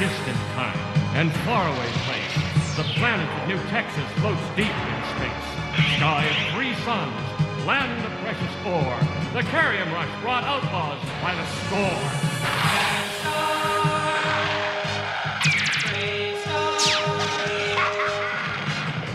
distant time and faraway place, the planet of New Texas floats deep in space. Sky of 3 suns, land of precious ore. The Carrium Rush brought outlaws by the score.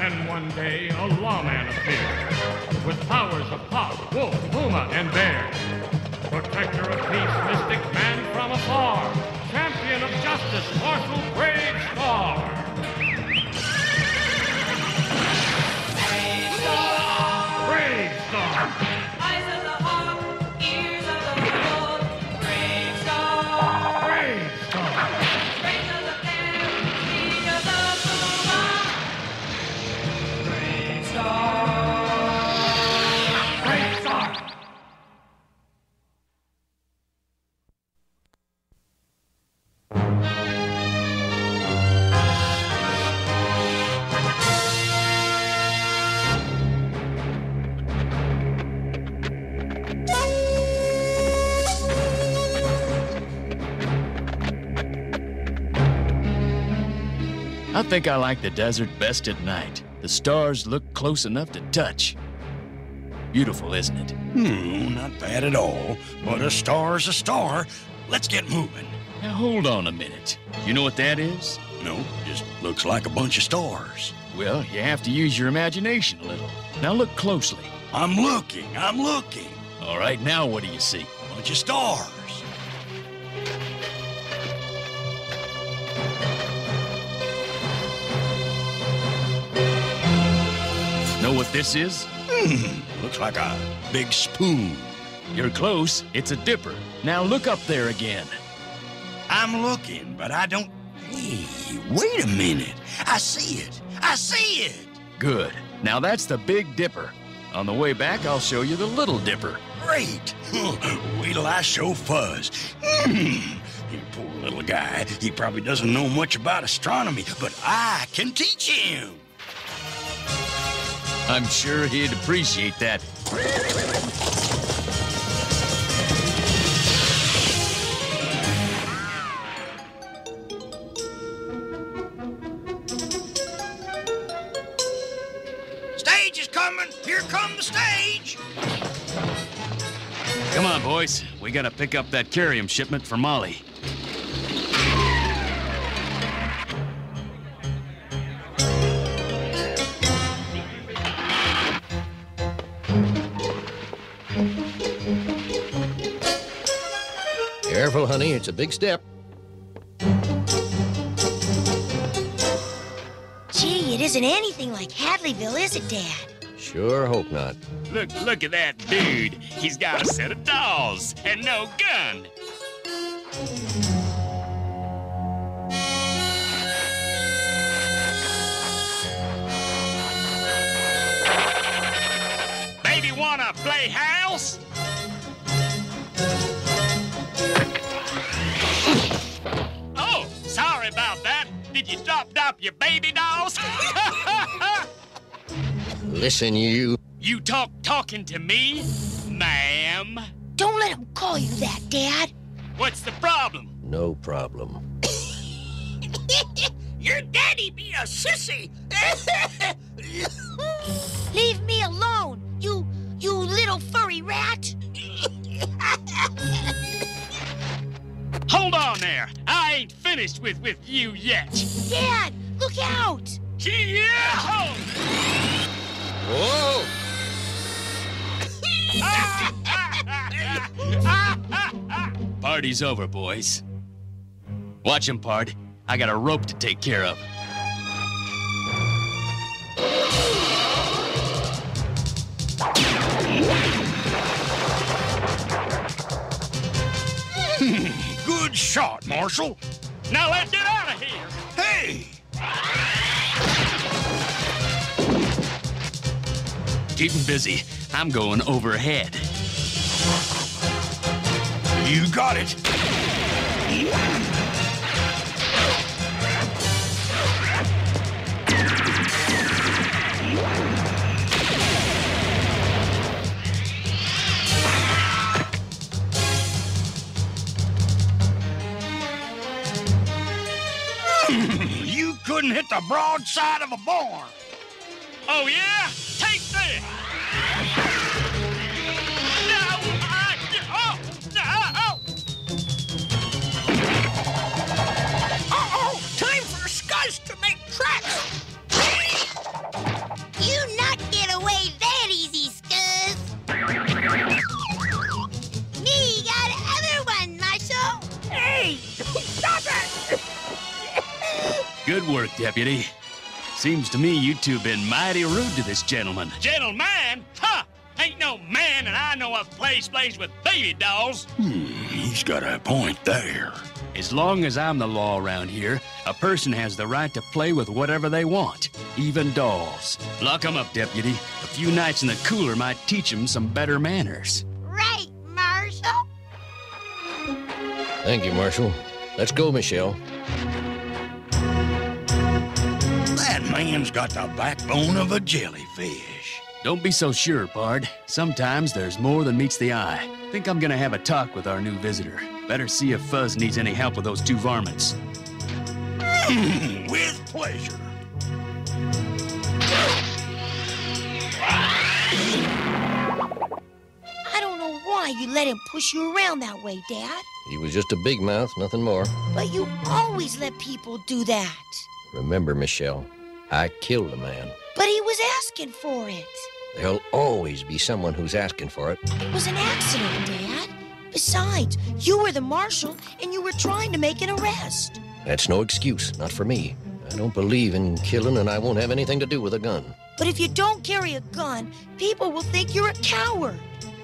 And one day, a lawman appeared with powers of hawk, wolf, puma, and bear. Protector of peace, mystic man from afar. Champion of justice, Marshal BraveStarr. BraveStarr. Eyes of the hawk, ears of the wolf. BraveStarr. BraveStarr. Brains of the bear, feet of the puma. BraveStarr. BraveStarr. I think I like the desert best at night. The stars look close enough to touch. Beautiful, isn't it? Not bad at all. But a star's a star. Let's get moving. Now, hold on a minute. You know what that is? No, just looks like a bunch of stars. Well, you have to use your imagination a little. Now look closely. I'm looking. All right, now what do you see? Bunch of stars. Know what this is? Looks like a big spoon. You're close. It's a dipper. Now look up there again. I'm looking, but I don't... Hey, wait a minute. I see it. Good. Now that's the Big Dipper. On the way back, I'll show you the Little Dipper. Great. Wait till I show Fuzz. You poor little guy. He probably doesn't know much about astronomy, but I can teach him. I'm sure he'd appreciate that. Stage is coming. Here come the stage. Come on, boys. We gotta pick up that Carrium shipment for Molly. Careful, honey. It's a big step. Gee, it isn't anything like Hadleyville, is it, Dad? Sure hope not. Look at that dude. He's got a set of dolls and no gun. Baby wanna play house? Oh, sorry about that. Did you drop your baby dolls? Listen, you. You talking to me, ma'am? Don't let him call you that, Dad. What's the problem? No problem. Your daddy be a sissy. Leave me alone, you little furry rat. Hold on there. I ain't finished with you yet. Dad, look out! Yeah! Whoa! Party's over, boys. Watch him, Pard. I got a rope to take care of. Good shot, Marshal. Now let's get out of here. Hey! Keep him busy. I'm going overhead. You got it. You couldn't hit the broadside of a barn. Oh, yeah? Take this! No! Uh-oh! Time for Scuzz to make tracks! You not get away that easy, Scuzz. Me got other one, Marshal. Hey! Stop it! Good work, Deputy. Seems to me you two been mighty rude to this gentleman. Gentleman? Ha! Ain't no man that I know of plays with baby dolls. He's got a point there. As long as I'm the law around here, a person has the right to play with whatever they want, even dolls. Lock 'em up, Deputy. A few nights in the cooler might teach 'em some better manners. Right, Marshal. Thank you, Marshal. Let's go, Michelle. That man's got the backbone of a jellyfish. Don't be so sure, Pard. Sometimes there's more than meets the eye. Think I'm gonna have a talk with our new visitor. Better see if Fuzz needs any help with those two varmints. With pleasure. I don't know why you let him push you around that way, Dad. He was just a big mouth, nothing more. But you always let people do that. Remember, Michelle, I killed a man. But he was asking for it. There'll always be someone who's asking for it. It was an accident, Dad. Besides, you were the marshal and you were trying to make an arrest. That's no excuse, not for me. I don't believe in killing, and I won't have anything to do with a gun. But if you don't carry a gun, people will think you're a coward.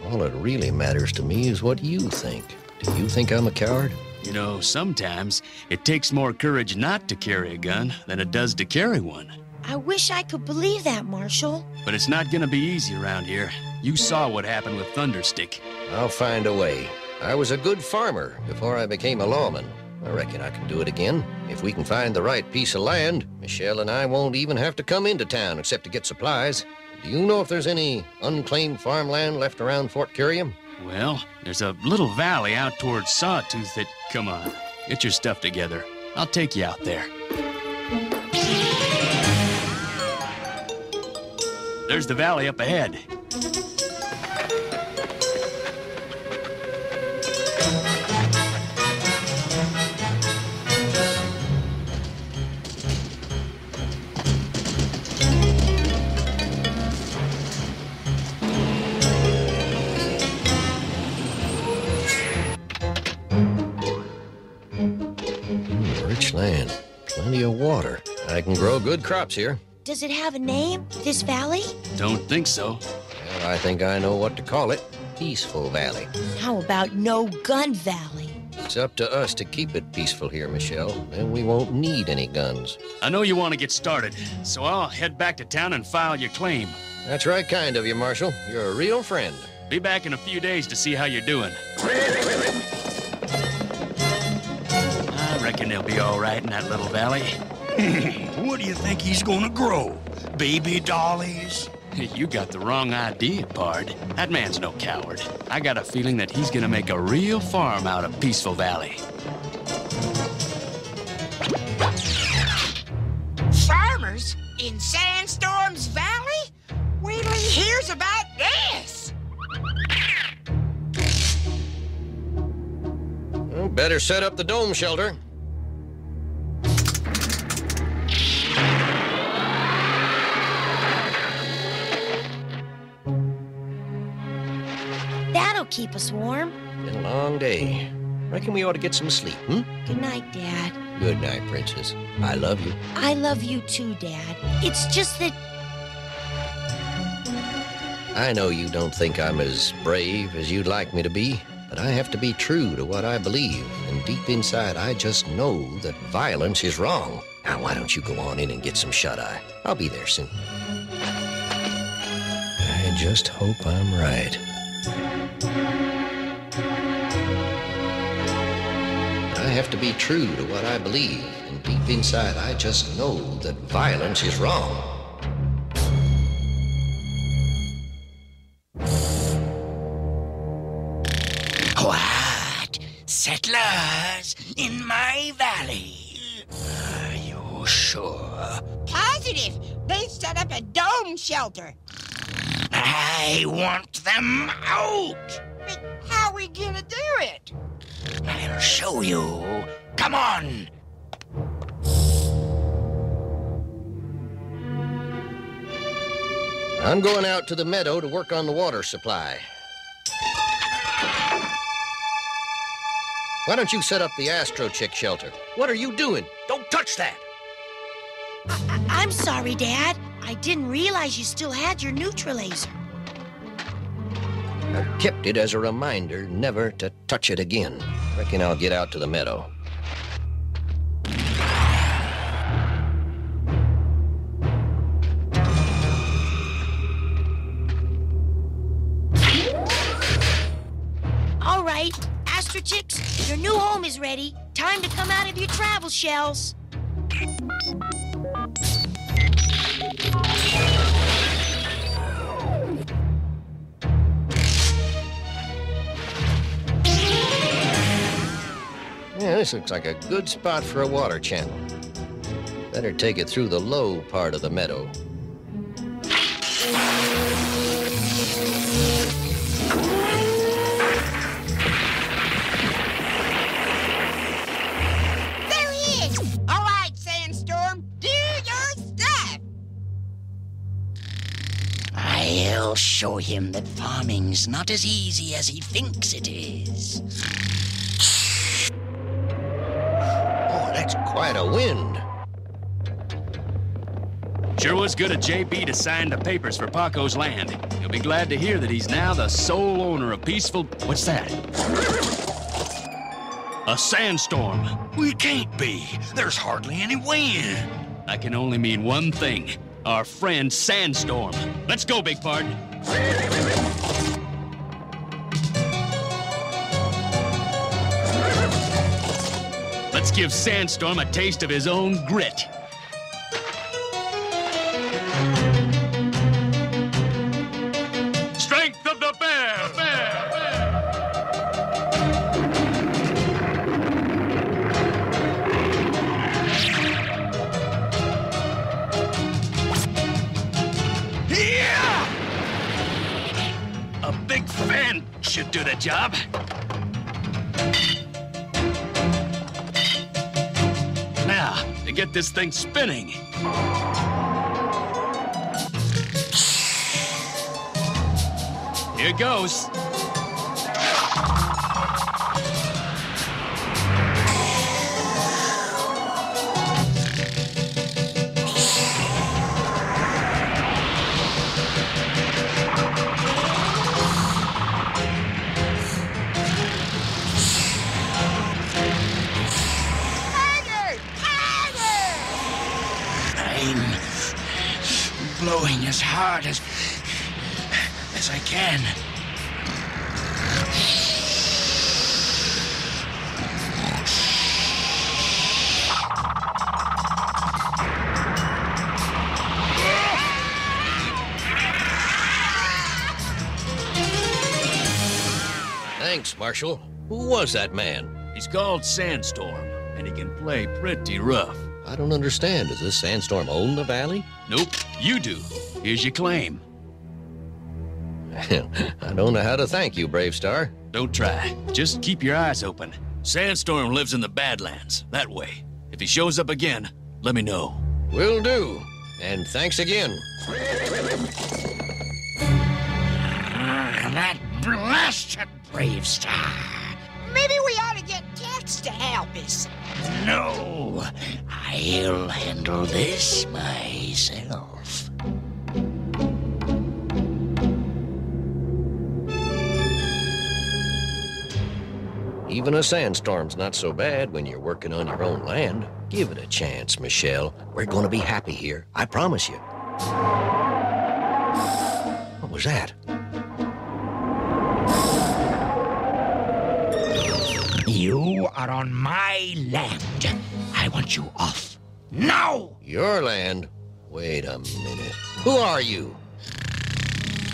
All that really matters to me is what you think. Do you think I'm a coward? You know, sometimes it takes more courage not to carry a gun than it does to carry one. I wish I could believe that, Marshal. But it's not gonna be easy around here. You saw what happened with Thunderstick. I'll find a way. I was a good farmer before I became a lawman. I reckon I can do it again. If we can find the right piece of land, Michelle and I won't even have to come into town except to get supplies. Do you know if there's any unclaimed farmland left around Fort Curium? Well, there's a little valley out towards Sawtooth that... Come on, get your stuff together. I'll take you out there. There's the valley up ahead. Rich land, plenty of water. I can grow good crops here. Does it have a name, this valley? Don't think so. Well, I think I know what to call it. Peaceful Valley. How about No Gun Valley? It's up to us to keep it peaceful here, Michelle. Then we won't need any guns. I know you want to get started, so I'll head back to town and file your claim. That's right kind of you, Marshal. You're a real friend. Be back in a few days to see how you're doing. I reckon they'll be all right in that little valley. What do you think he's gonna grow? Baby dollies? You got the wrong idea, Pard. That man's no coward. I got a feeling that he's gonna make a real farm out of Peaceful Valley. Farmers in Sandstorm's Valley? Wait till he hears about this. Well, better set up the dome shelter. That'll keep us warm. Been a long day. Reckon we ought to get some sleep, hmm? Good night, Dad. Good night, Princess. I love you. I love you too, Dad. It's just that I know you don't think I'm as brave as you'd like me to be, but I have to be true to what I believe, and deep inside I just know that violence is wrong. Now, why don't you go on in and get some shut-eye? I'll be there soon. I just hope I'm right. I have to be true to what I believe, and deep inside I just know that violence is wrong. What? Settlers in my valley? sure? Positive. They set up a dome shelter. I want them out. But how are we gonna do it? I'll show you. Come on. I'm going out to the meadow to work on the water supply. Why don't you set up the Astro Chick shelter? What are you doing? Don't touch that. I'm sorry, Dad. I didn't realize you still had your neutralizer. I've kept it as a reminder never to touch it again. Reckon I'll get out to the meadow. All right, Astro Chicks, your new home is ready. Time to come out of your travel shells. Yeah, this looks like a good spot for a water channel. Better take it through the low part of the meadow. There he is! All right, Sandstorm, do your stuff! I'll show him that farming's not as easy as he thinks it is. Oh, that's quite a wind. Sure was good of JB to sign the papers for Paco's land. You'll be glad to hear that he's now the sole owner of peaceful... What's that? A sandstorm. We can't be. There's hardly any wind. I can only mean one thing. Our friend Sandstorm. Let's go, Big Pard. Let's give Sandstorm a taste of his own grit. Strength of the bear! Yeah! A big fan should do the job. Now, to get this thing spinning. Here goes. I'm blowing as hard as I can. Thanks, Marshal. Who was that man? He's called Sandstorm, and he can play pretty rough. I don't understand. Does this sandstorm own the valley? Nope, you do. Here's your claim. I don't know how to thank you, BraveStarr. Don't try. Just keep your eyes open. Sandstorm lives in the Badlands, that way. If he shows up again, let me know. Will do. And thanks again. That blasted BraveStarr. Maybe we ought to get Tex to help us. No, I'll handle this myself. Even a sandstorm's not so bad when you're working on your own land. Give it a chance, Michelle. We're going to be happy here. I promise you. What was that? You are on my land. I want you off. Now! Your land? Wait a minute. Who are you?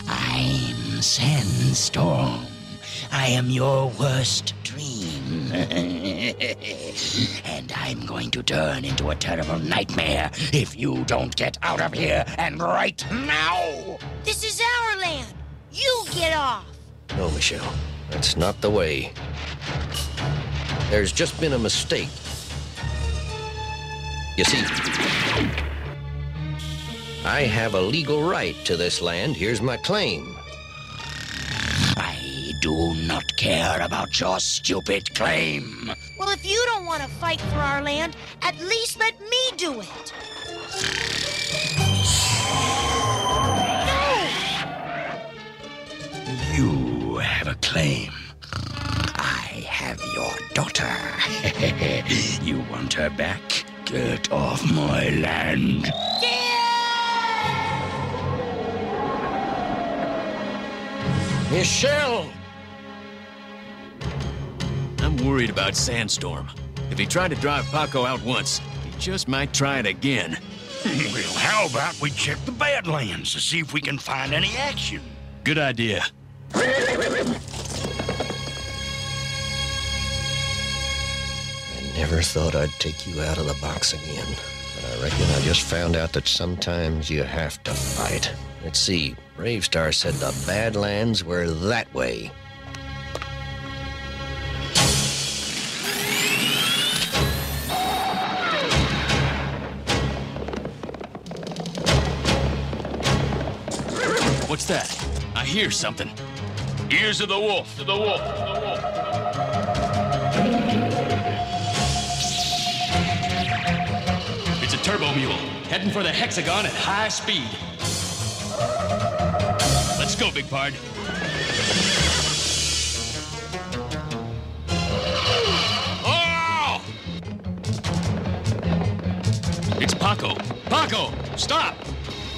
I'm Sandstorm. I am your worst dream. And I'm going to turn into a terrible nightmare if you don't get out of here, and right now! This is our land. You get off. No, Michelle, that's not the way. There's just been a mistake. You see, I have a legal right to this land. Here's my claim. I do not care about your stupid claim. Well, if you don't want to fight for our land, at least let me do it. No! You have a claim. I have your daughter. You want her back? Get off my land. Michelle! I'm worried about Sandstorm. If he tried to drive Paco out once, he just might try it again. Well, how about we check the Badlands to see if we can find any action? Good idea. I never thought I'd take you out of the box again. But I reckon I just found out that sometimes you have to fight. Let's see. BraveStarr said the Badlands were that way. What's that? I hear something. Ears of the wolf, to the wolf, to the wolf. It's a turbo mule, heading for the hexagon at high speed. Let's go, Big Pard. Oh! It's Paco. Paco, stop!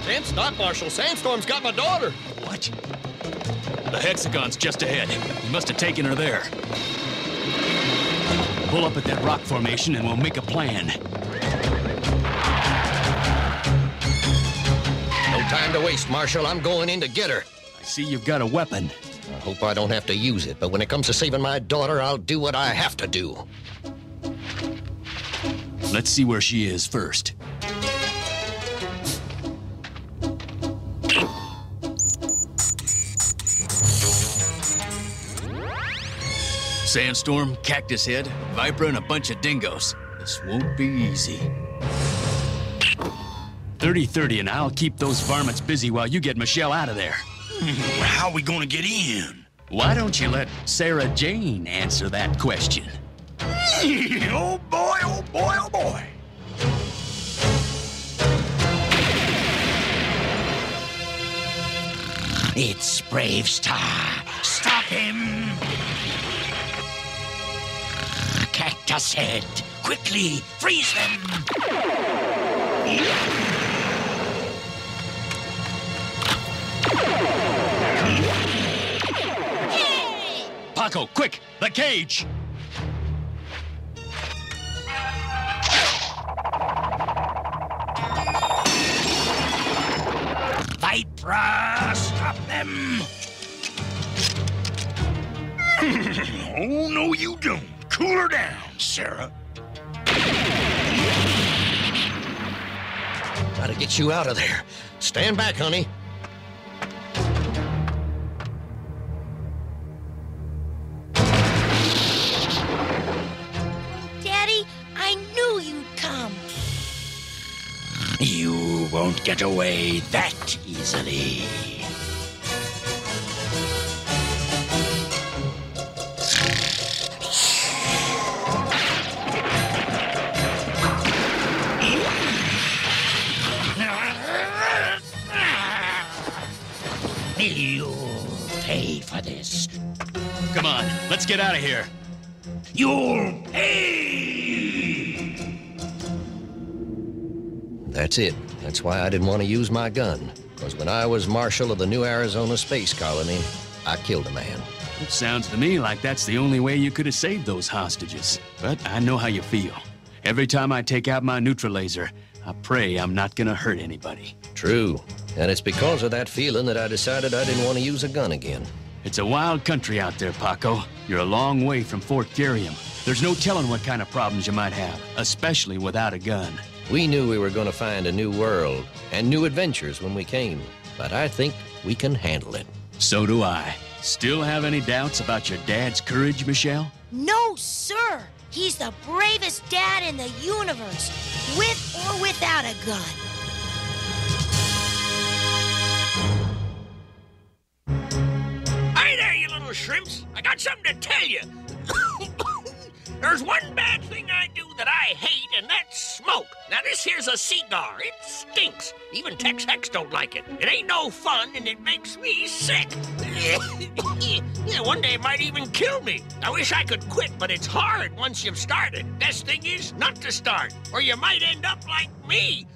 Can't stop, Marshal. Sandstorm's got my daughter. What? The hexagon's just ahead. He must have taken her there. Pull up at that rock formation and we'll make a plan. No time to waste, Marshal. I'm going in to get her. I see you've got a weapon. I hope I don't have to use it, but when it comes to saving my daughter, I'll do what I have to do. Let's see where she is first. Sandstorm, Cactus Head, Viper, and a bunch of dingoes. This won't be easy. 30-30, and I'll keep those varmints busy while you get Michelle out of there. How are we gonna get in? Why don't you let Sarah Jane answer that question? Oh boy, oh boy, oh boy. It's BraveStarr. Stop him! Cactus Head, quickly, freeze them! Paco, quick, the cage! Viper, stop them! Oh, no, you don't. Cool her down, Sarah. Gotta get you out of there. Stand back, honey. Daddy, I knew you'd come. You won't get away that easily. You'll pay for this. Come on, let's get out of here. You'll pay! That's it. That's why I didn't want to use my gun. Because when I was Marshal of the New Arizona Space Colony, I killed a man. It sounds to me like that's the only way you could have saved those hostages. But I know how you feel. Every time I take out my neutralizer, I pray I'm not gonna hurt anybody. True. And it's because of that feeling that I decided I didn't want to use a gun again. It's a wild country out there, Paco. You're a long way from Fort Garium. There's no telling what kind of problems you might have, especially without a gun. We knew we were going to find a new world and new adventures when we came, but I think we can handle it. So do I. Still have any doubts about your dad's courage, Michelle? No, sir. He's the bravest dad in the universe, with or without a gun. Hi there, you little shrimps. I got something to tell you. There's one bad thing I do that I hate, and that's smoke. Now, this here's a cigar. It stinks. Even Tex Hex don't like it. It ain't no fun, and it makes me sick. Yeah, one day it might even kill me. I wish I could quit, but it's hard once you've started. Best thing is not to start, or you might end up like me.